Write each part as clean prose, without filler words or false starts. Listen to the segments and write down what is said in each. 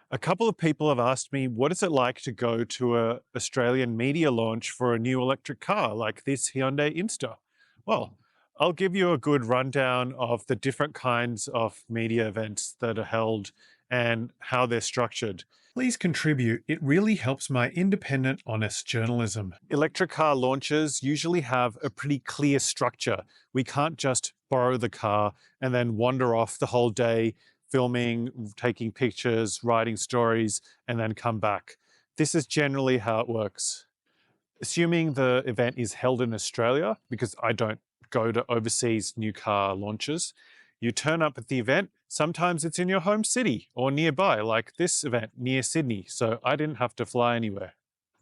A couple of people have asked me, what is it like to go to a Australian media launch for a new electric car like this Hyundai Inster? Well, I'll give you a good rundown of the different kinds of media events that are held and how they're structured. Please contribute. It really helps my independent, honest journalism. Electric car launches usually have a pretty clear structure. We can't just borrow the car and then wander off the whole day filming, taking pictures, writing stories, and then come back. This is generally how it works. Assuming the event is held in Australia, because I don't go to overseas new car launches, you turn up at the event. Sometimes it's in your home city or nearby, like this event near Sydney, so I didn't have to fly anywhere.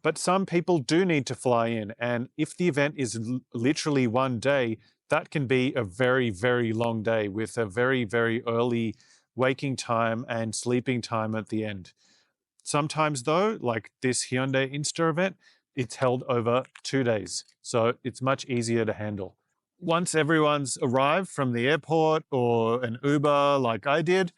But some people do need to fly in, and if the event is literally one day, that can be a very, very long day with a very, very early waking time and sleeping time at the end. Sometimes though, like this Hyundai Insta event, it's held over 2 days, so it's much easier to handle. Once everyone's arrived from the airport or an Uber like I did,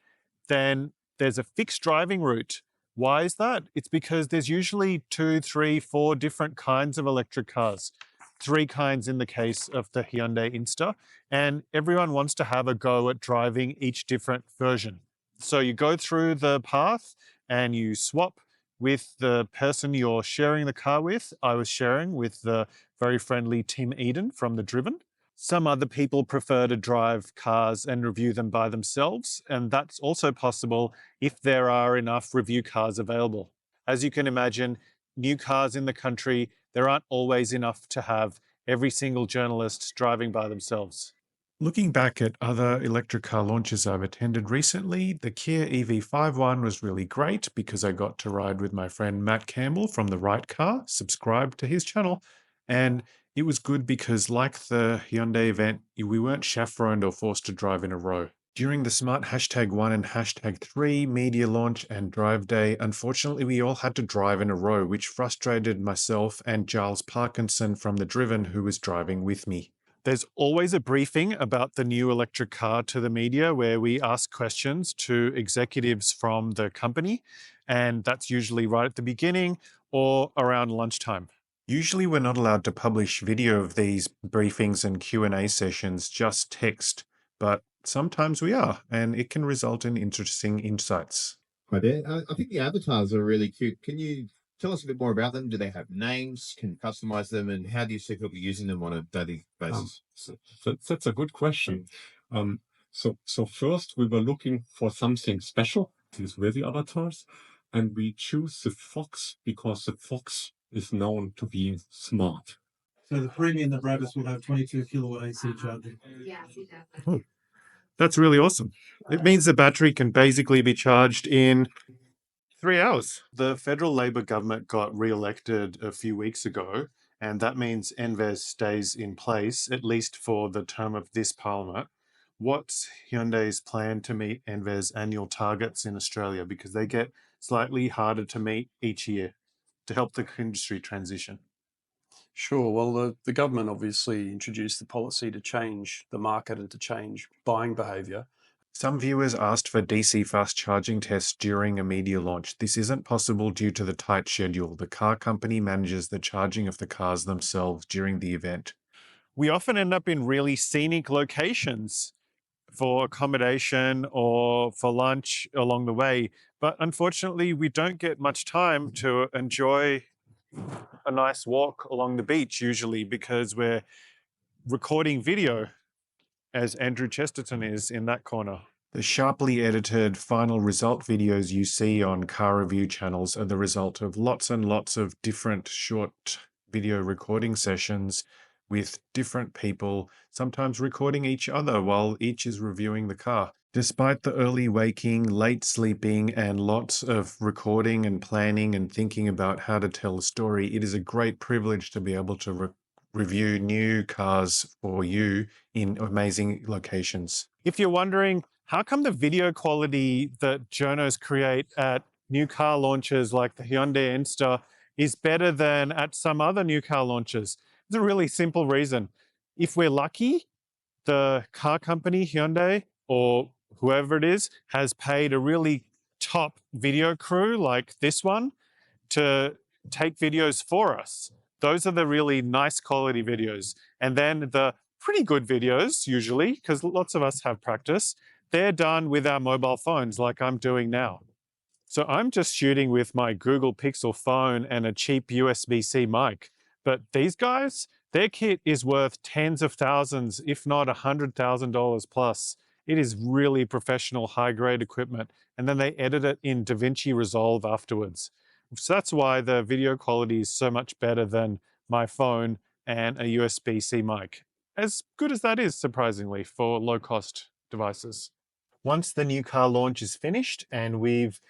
then there's a fixed driving route. Why is that? It's because there's usually 2, 3, 4 different kinds of electric cars. 3 kinds in the case of the Hyundai Insta, and everyone wants to have a go at driving each different version. So you go through the path and you swap with the person you're sharing the car with. I was sharing with the very friendly Tim Eden from The Driven. Some other people prefer to drive cars and review them by themselves, and that's also possible if there are enough review cars available. As you can imagine, new cars in the country, there aren't always enough to have every single journalist driving by themselves. Looking back at other electric car launches I've attended recently, the Kia EV5 one was really great because I got to ride with my friend Matt Campbell from The Right Car, subscribe to his channel, and it was good because, like the Hyundai event, we weren't chaperoned or forced to drive in a row. During the Smart #1 and #3 media launch and drive day, unfortunately, we all had to drive in a row, which frustrated myself and Giles Parkinson from The Driven, who was driving with me. There's always a briefing about the new electric car to the media where we ask questions to executives from the company, and that's usually right at the beginning or around lunchtime. Usually we're not allowed to publish video of these briefings and Q&A sessions, just text, but sometimes we are, and it can result in interesting insights. Hi there. I think the avatars are really cute. Can you tell us a bit more about them? Do they have names? Can you customize them? And how do you see people using them on a daily basis? That's a good question. So first we were looking for something special. These were the avatars, and we choose the fox because the fox is known to be smart. So the premium, the Brabus will have 22 kilowatt AC charging. Oh, that's really awesome. It means the battery can basically be charged in 3 hours. The federal Labor government got re-elected a few weeks ago, and that means NVES stays in place, at least for the term of this parliament. What's Hyundai's plan to meet NVES annual targets in Australia? Because they get slightly harder to meet each year to help the industry transition. Sure. Well, the government obviously introduced the policy to change the market and to change buying behaviour. Some viewers asked for DC fast charging tests during a media launch. This isn't possible due to the tight schedule. The car company manages the charging of the cars themselves during the event. We often end up in really scenic locations for accommodation or for lunch along the way, but unfortunately we don't get much time to enjoy a nice walk along the beach usually because we're recording video, as Andrew Chesterton is in that corner. The sharply edited final result videos you see on car review channels are the result of lots and lots of different short video recording sessions with different people, sometimes recording each other while each is reviewing the car. Despite the early waking, late sleeping, and lots of recording and planning and thinking about how to tell a story, it is a great privilege to be able to review new cars for you in amazing locations. If you're wondering, how come the video quality that journos create at new car launches like the Hyundai Inster is better than at some other new car launches? It's a really simple reason. If we're lucky, the car company, Hyundai, or whoever it is, has paid a really top video crew like this one to take videos for us. Those are the really nice quality videos. And then the pretty good videos, usually, because lots of us have practice, they're done with our mobile phones like I'm doing now. So I'm just shooting with my Google Pixel phone and a cheap USB-C mic. But these guys, their kit is worth tens of thousands, if not $100,000 plus. It is really professional, high-grade equipment. And then they edit it in DaVinci Resolve afterwards. So that's why the video quality is so much better than my phone and a USB-C mic. As good as that is, surprisingly, for low-cost devices. Once the new car launch is finished and we've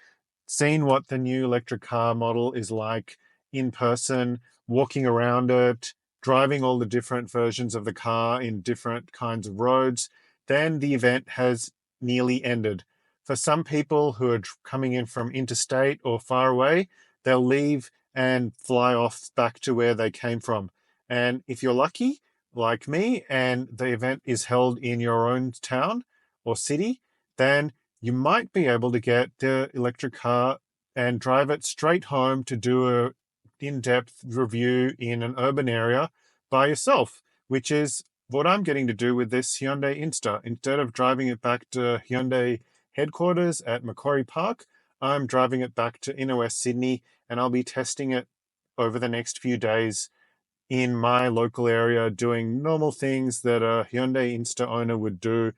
seen what the new electric car model is like in person, walking around it, driving all the different versions of the car in different kinds of roads, then the event has nearly ended. For some people who are coming in from interstate or far away, they'll leave and fly off back to where they came from. And if you're lucky, like me, and the event is held in your own town or city, then you might be able to get the electric car and drive it straight home to do a in-depth review in an urban area by yourself, which is what I'm getting to do with this Hyundai Inster. Instead of driving it back to Hyundai headquarters at Macquarie Park, I'm driving it back to inner West Sydney, and I'll be testing it over the next few days in my local area, doing normal things that a Hyundai Inster owner would do,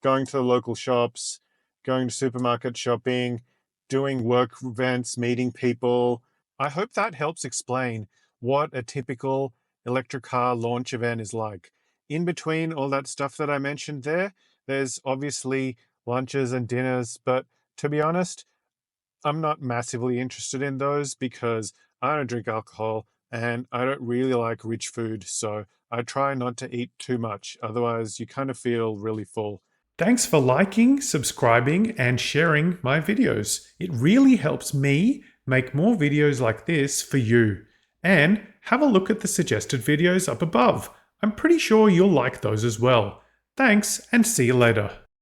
going to the local shops, going to supermarket shopping, doing work events, meeting people. I hope that helps explain what a typical electric car launch event is like. In between all that stuff that I mentioned there, there's obviously lunches and dinners, but to be honest, I'm not massively interested in those because I don't drink alcohol and I don't really like rich food, so I try not to eat too much. Otherwise, you kind of feel really full. Thanks for liking, subscribing, and sharing my videos. It really helps me make more videos like this for you. And have a look at the suggested videos up above. I'm pretty sure you'll like those as well. Thanks, and see you later.